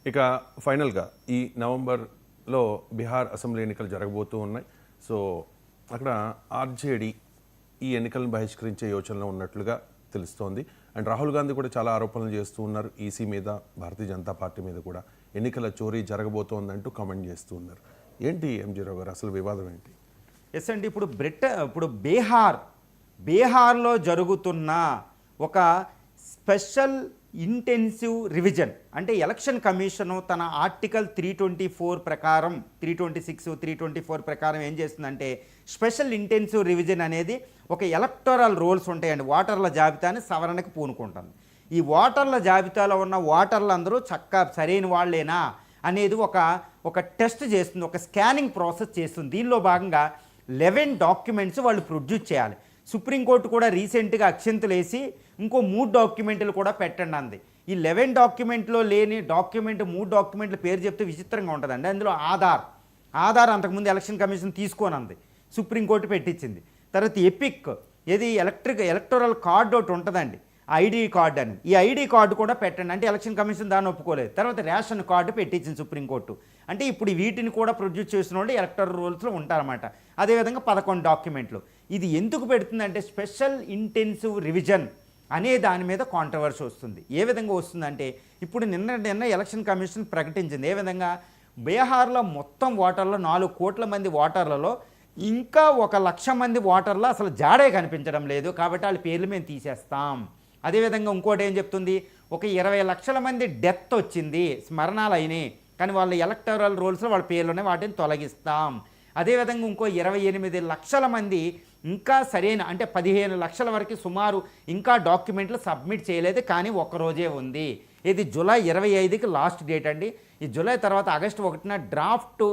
ఇక ఫైనల్గా ఈ నవంబర్లో బీహార్ అసెంబ్లీ ఎన్నికలు జరగబోతూ ఉన్నాయి. సో అక్కడ ఆర్జేడీ ఈ ఎన్నికలను బహిష్కరించే యోచనలో ఉన్నట్లుగా తెలుస్తోంది. అండ్ రాహుల్ గాంధీ కూడా చాలా ఆరోపణలు చేస్తూ ఉన్నారు. ఈసీ మీద, భారతీయ జనతా పార్టీ మీద కూడా ఎన్నికల చోరీ జరగబోతోందంటూ కామెంట్ చేస్తూ ఉన్నారు. ఏంటి ఎంజీ రావు గారు, అసలు వివాదం ఏంటి? ఎస్ అండి, ఇప్పుడు బీహార్లో జరుగుతున్న ఒక స్పెషల్ ఇంటెన్సివ్ రివిజన్ అంటే ఎలక్షన్ కమిషను తన ఆర్టికల్ 324 ప్రకారం 326 324 ప్రకారం ఏం చేస్తుందంటే స్పెషల్ ఇంటెన్సివ్ రివిజన్ అనేది ఒక ఎలక్టోరల్ రోల్స్ ఉంటాయండి, ఓటర్ల జాబితాని సవరణకు పూనుకుంటుంది. ఈ ఓటర్ల జాబితాలో ఉన్న ఓటర్లు అందరూ సరైన వాళ్ళేనా అనేది ఒక టెస్ట్ చేస్తుంది, ఒక స్కానింగ్ ప్రాసెస్ చేస్తుంది. దీనిలో భాగంగా 11 డాక్యుమెంట్స్ వాళ్ళు ప్రొడ్యూస్ చేయాలి. సుప్రీంకోర్టు కూడా రీసెంట్గా అక్షంతలు వేసి ఇంకో 3 డాక్యుమెంట్లు కూడా పెట్టండి అంది. ఈ 11 డాక్యుమెంట్లో లేని 3 డాక్యుమెంట్ల పేరు చెప్తే విచిత్రంగా ఉంటుందండి. అందులో ఆధార్ అంతకుముందు ఎలక్షన్ కమిషన్ తీసుకోనంది, సుప్రీంకోర్టు పెట్టించింది. తర్వాత ఎపిక్, ఏది ఎలక్టోరల్ కార్డు ఒకటి ఉంటుందండి, ఐడి కార్డు అని, ఈ ఐడి కార్డు కూడా పెట్టండి అంటే ఎలక్షన్ కమిషన్ దాన్ని ఒప్పుకోలేదు. తర్వాత రేషన్ కార్డు పెట్టించింది సుప్రీంకోర్టు. అంటే ఇప్పుడు వీటిని కూడా ప్రొడ్యూస్ చేసిన వాళ్ళు ఎలక్టోరల్ రూల్స్లో ఉంటారన్నమాట. అదేవిధంగా 11 డాక్యుమెంట్లు. ఇది ఎందుకు పెడుతుందంటే స్పెషల్ ఇంటెన్సివ్ రివిజన్ అనే దాని మీద కాంట్రవర్సీ వస్తుంది. ఏ విధంగా వస్తుందంటే ఇప్పుడు నిన్న ఎలక్షన్ కమిషన్ ప్రకటించింది. ఏ విధంగా బీహార్లో మొత్తం ఓటర్లు 4 కోట్ల మంది ఓటర్లలో ఇంకా 1 లక్ష మంది ఓటర్లు అసలు జాడే కనిపించడం లేదు, కాబట్టి వాళ్ళ పేర్లు మేము తీసేస్తాం. అదేవిధంగా ఇంకోటి ఏం చెప్తుంది, ఒక 20 లక్షల మంది డెత్ వచ్చింది, స్మరణాలు అయినాయి, కానీ వాళ్ళ ఎలక్టోరల్ రోల్స్లో వాళ్ళ పేర్లునే వాటిని తొలగిస్తాం. అదేవిధంగా ఇంకో 28 లక్షల మంది ఇంకా సరైన అంటే 15 లక్షల వరకు సుమారు ఇంకా డాక్యుమెంట్లు సబ్మిట్ చేయలేదు, కానీ ఒక్కరోజే ఉంది. ఇది జూలై 25కి లాస్ట్ డేట్ అండి. ఈ జూలై తర్వాత ఆగస్టు 1న డ్రాఫ్ట్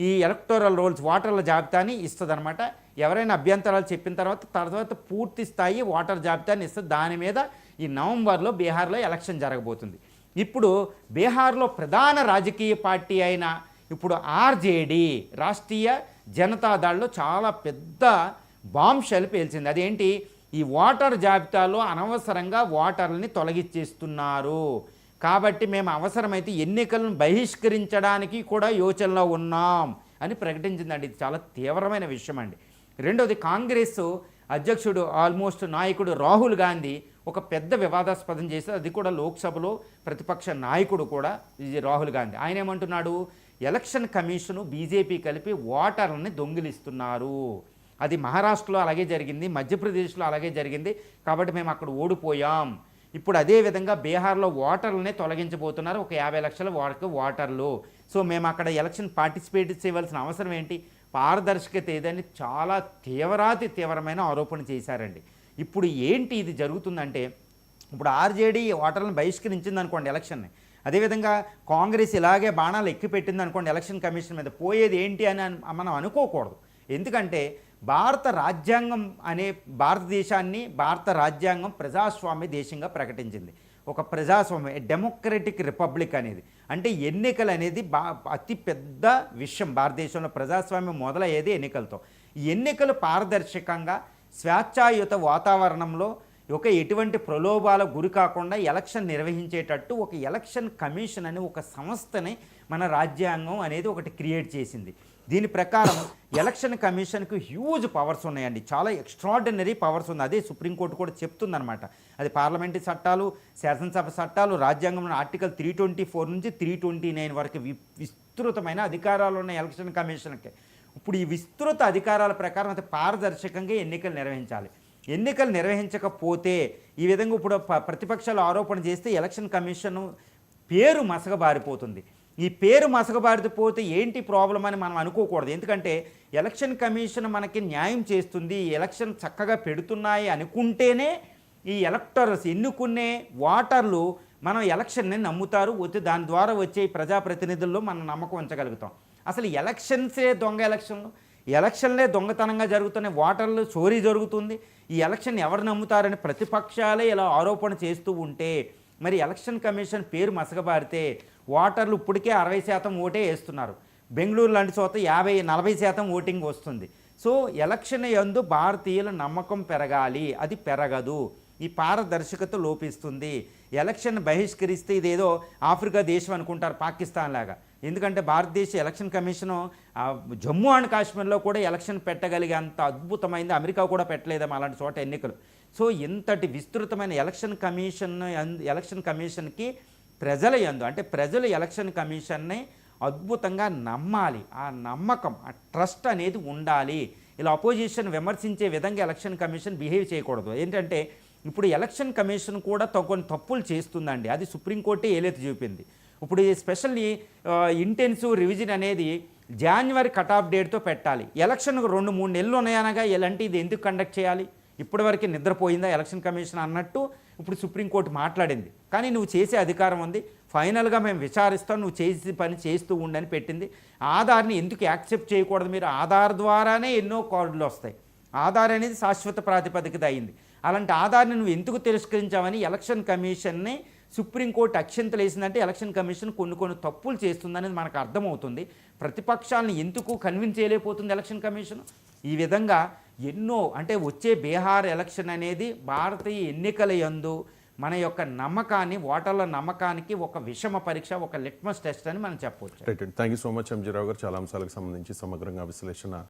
ఈ ఎలక్టోరల్ రోల్స్ ఓటర్ల జాబితాని ఇస్తుంది అనమాట. ఎవరైనా అభ్యంతరాలు చెప్పిన తర్వాత పూర్తి స్థాయి ఓటర్ జాబితాని ఇస్తుంది. దాని మీద ఈ నవంబర్లో బీహార్లో ఎలక్షన్ జరగబోతుంది. ఇప్పుడు బీహార్లో ప్రధాన రాజకీయ పార్టీ అయిన ఇప్పుడు ఆర్జేడీ రాష్ట్రీయ జనతాదళ్లో చాలా పెద్ద బాంబ్ పేల్చింది. అదేంటి, ఈ ఓటర్ జాబితాలో అనవసరంగా ఓటర్లని తొలగించేస్తున్నారు, కాబట్టి మేము అవసరమైతే ఎన్నికలను బహిష్కరించడానికి కూడా యోచనలో ఉన్నాం అని ప్రకటించిందండి. ఇది చాలా తీవ్రమైన విషయం అండి. రెండోది, కాంగ్రెస్ అధ్యక్షుడు నాయకుడు రాహుల్ గాంధీ ఒక పెద్ద వివాదాస్పదం చేసి, అది కూడా లోక్సభలో ప్రతిపక్ష నాయకుడు కూడా ఇది రాహుల్ గాంధీ. ఆయన ఏమంటున్నాడు, ఎలక్షన్ కమిషను బీజేపీ కలిపి ఓటర్లని దొంగిలిస్తున్నారు. అది మహారాష్ట్రలో అలాగే జరిగింది, మధ్యప్రదేశ్లో అలాగే జరిగింది, కాబట్టి మేము అక్కడ ఓడిపోయాం. ఇప్పుడు అదేవిధంగా బీహార్లో ఓటర్లనే తొలగించబోతున్నారు, ఒక 50 లక్షల వరకు ఓటర్లు. సో మేము అక్కడ ఎలక్షన్ పార్టిసిపేట్ చేయవలసిన అవసరం ఏంటి, పారదర్శకత ఏదని చాలా తీవ్రమైన ఆరోపణ చేశారండి. ఇప్పుడు ఏంటి ఇది జరుగుతుందంటే, ఇప్పుడు ఆర్జేడీ ఓటర్లను బహిష్కరించింది అనుకోండి ఎలక్షన్ని, అదేవిధంగా కాంగ్రెస్ ఇలాగే బాణాలు ఎక్కిపెట్టింది అనుకోండి ఎలక్షన్ కమిషన్ మీద, పోయేది ఏంటి అని మనం అనుకోకూడదు. ఎందుకంటే భారత రాజ్యాంగం ప్రజాస్వామ్య దేశంగా ప్రకటించింది. ఒక ప్రజాస్వామ్య డెమోక్రటిక్ రిపబ్లిక్ అనేది, అంటే ఎన్నికలు అనేది అతి పెద్ద విషయం. భారతదేశంలో ప్రజాస్వామ్యం మొదలయ్యేది ఎన్నికలతో. ఈ ఎన్నికలు పారదర్శకంగా స్వేచ్ఛాయుత వాతావరణంలో ఎటువంటి ప్రలోభాల గురి కాకుండా ఎలక్షన్ నిర్వహించేటట్టు ఒక ఎలక్షన్ కమిషన్ అని ఒక సంస్థని మన రాజ్యాంగం అనేది ఒకటి క్రియేట్ చేసింది. దీని ప్రకారం ఎలక్షన్ కమిషన్కు హ్యూజ్ పవర్స్ ఉన్నాయండి, చాలా ఎక్స్ట్రాడినరీ పవర్స్ ఉంది. అదే సుప్రీంకోర్టు కూడా చెప్తుందనమాట. అది పార్లమెంటరీ చట్టాలు, శాసనసభ చట్టాలు, రాజ్యాంగంలో ఆర్టికల్ 324 నుంచి 329 వరకు విస్తృతమైన అధికారాలు ఉన్న ఎలక్షన్ కమిషన్కి. ఇప్పుడు ఈ విస్తృత అధికారాల ప్రకారం అయితే పారదర్శకంగా ఎన్నికలు నిర్వహించాలి. ఎన్నికలు నిర్వహించకపోతే ఈ విధంగా ఇప్పుడు ప్రతిపక్షాలు ఆరోపణ చేస్తే ఎలక్షన్ కమిషన్ పేరు మసకబారిపోతుంది. ఈ పేరు మసకబారిపోతే ఏంటి ప్రాబ్లం అని మనం అనుకోకూడదు. ఎందుకంటే ఎలక్షన్ కమిషన్ మనకి న్యాయం చేస్తుంది, ఎలక్షన్ చక్కగా పెడుతున్నాయి అనుకుంటేనే ఈ ఎలక్టర్స్ ఎన్నుకునే ఓటర్లు మనం ఎలక్షన్ని నమ్ముతారు, దాని ద్వారా వచ్చే ప్రజాప్రతినిధుల్లో మనం నమ్మకం ఉంచగలుగుతాం. అసలు ఎలక్షన్సే దొంగ ఎలక్షన్లే దొంగతనంగా జరుగుతున్నాయి, ఓటర్లు చోరీ జరుగుతుంది. ఈ ఎలక్షన్ ఎవరు నమ్ముతారని ప్రతిపక్షాలే ఇలా ఆరోపణ చేస్తూ ఉంటే మరి ఎలక్షన్ కమిషన్ పేరు మసకబారితే ఓటర్లు ఇప్పటికే 60% ఓటే వేస్తున్నారు. బెంగళూరు లాంటి చోట 40% ఓటింగ్ వస్తుంది. సో ఎలక్షన్ యందు భారతీయుల నమ్మకం పెరగాలి, అది పెరగదు. ఈ పారదర్శకత లోపిస్తుంది. ఎలక్షన్ బహిష్కరిస్తే ఇదేదో ఆఫ్రికా దేశం అనుకుంటారు, పాకిస్తాన్ లాగా. ఎందుకంటే భారతదేశ ఎలక్షన్ కమిషను జమ్మూ అండ్ కాశ్మీర్లో కూడా ఎలక్షన్ పెట్టగలిగే అంత అద్భుతమైంది, అమెరికా కూడా పెట్టలేదేమో అలాంటి చోట ఎన్నికలు. సో ఇంతటి విస్తృతమైన ఎలక్షన్ కమిషన్కి ప్రజల యందు, అంటే ప్రజలు ఎలక్షన్ కమిషన్ని అద్భుతంగా నమ్మాలి. ఆ నమ్మకం, ఆ ట్రస్ట్ అనేది ఉండాలి. ఇలా అపోజిషన్ విమర్శించే విధంగా ఎలక్షన్ కమిషన్ బిహేవ్ చేయకూడదు. ఏంటంటే ఇప్పుడు ఎలక్షన్ కమిషన్ కూడా కొన్ని తప్పులు చేస్తుందండి, అది సుప్రీంకోర్టే ఏలెత్తి చూపింది. ఇప్పుడు ఈ స్పెషల్ ఇంటెన్సివ్ రివిజన్ అనేది జనవరి కట్ ఆఫ్ డేట్తో పెట్టాలి. ఎలక్షన్కు 2-3 నెలలు ఉన్నాయనగా ఇది ఎందుకు కండక్ట్ చేయాలి? ఇప్పటివరకు నిద్రపోయిందా ఎలక్షన్ కమిషన్ అన్నట్టు ఇప్పుడు సుప్రీంకోర్టు మాట్లాడింది. కానీ నువ్వు చేసే అధికారం ఉంది, ఫైనల్గా మేము విచారిస్తాం, నువ్వు చేసే పని చేస్తూ ఉండని పెట్టింది. ఆధార్ని ఎందుకు యాక్సెప్ట్ చేయకూడదు? మీరు ఆధార్ ద్వారానే ఎన్నో కార్డులు వస్తాయి. ఆధార్ అనేది శాశ్వత ప్రాతిపదికత అయింది. అలాంటి ఆధార్ని నువ్వు ఎందుకు తిరస్కరించావని ఎలక్షన్ కమిషన్ని సుప్రీంకోర్టు అక్షంతలు వేసిందంటే ఎలక్షన్ కమిషన్ కొన్ని తప్పులు చేస్తుందనేది మనకు అర్థమవుతుంది. ప్రతిపక్షాలను ఎందుకు కన్విన్స్ చేయలేకపోతుంది ఎలక్షన్ కమిషన్? ఈ విధంగా ఎన్నో, అంటే వచ్చే బీహార్ ఎలక్షన్ అనేది భారతీయ ఎన్నికల యందు మన యొక్క నమ్మకాన్ని, ఓటర్ల నమ్మకానికి ఒక విషమ పరీక్ష, ఒక లిట్మస్ టెస్ట్ అని మనం చెప్పవచ్చు. Thank you so much MG Rao garu, చాలా అంశాలకు సంబంధించి సమగ్రంగా విశ్లేషణ